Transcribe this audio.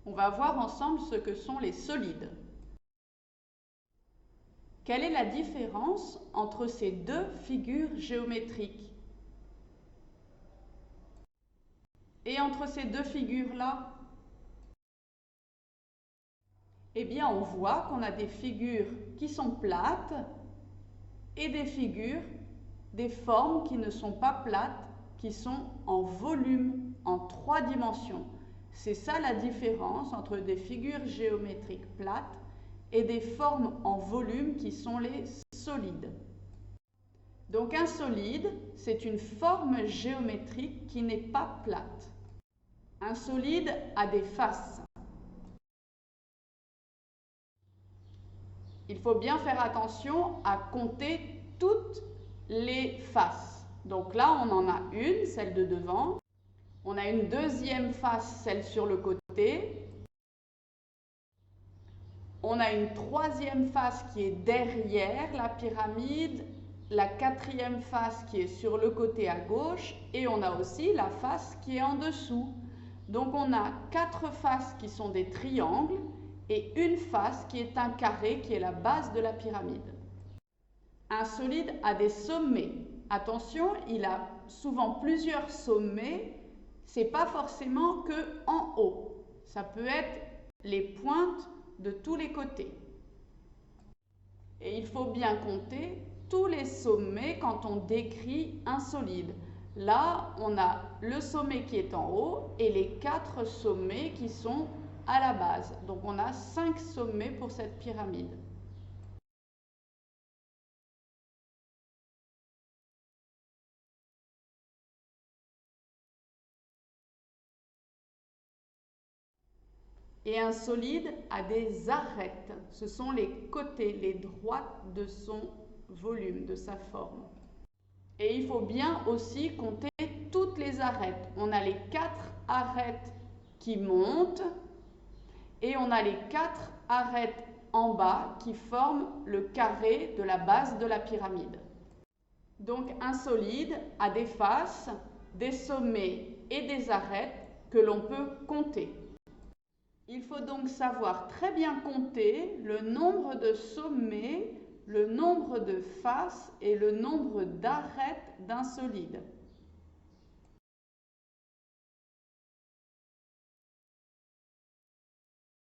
On va voir ensemble ce que sont les solides. Quelle est la différence entre ces deux figures géométriques? Et entre ces deux figures-là? Eh bien, on voit qu'on a des figures qui sont plates et des figures, des formes qui ne sont pas plates, qui sont en volume, en 3 dimensions. C'est ça la différence entre des figures géométriques plates et des formes en volume qui sont les solides. Donc un solide, c'est une forme géométrique qui n'est pas plate. Un solide a des faces. Il faut bien faire attention à compter toutes les faces. Donc là, on en a une, celle de devant. On a une deuxième face, celle sur le côté. On a une troisième face qui est derrière la pyramide, la quatrième face qui est sur le côté à gauche et on a aussi la face qui est en dessous. Donc on a 4 faces qui sont des triangles et une face qui est un carré qui est la base de la pyramide. Un solide a des sommets. Attention, il a souvent plusieurs sommets. Ce n'est pas forcément que en haut. Ça peut être les pointes de tous les côtés. Et il faut bien compter tous les sommets quand on décrit un solide. Là, on a le sommet qui est en haut et les 4 sommets qui sont à la base. Donc on a 5 sommets pour cette pyramide. Et un solide a des arêtes. Ce sont les côtés, les droites de son volume, de sa forme. Et il faut bien aussi compter toutes les arêtes. On a les 4 arêtes qui montent et on a les 4 arêtes en bas qui forment le carré de la base de la pyramide. Donc un solide a des faces, des sommets et des arêtes que l'on peut compter. Il faut donc savoir très bien compter le nombre de sommets, le nombre de faces et le nombre d'arêtes d'un solide.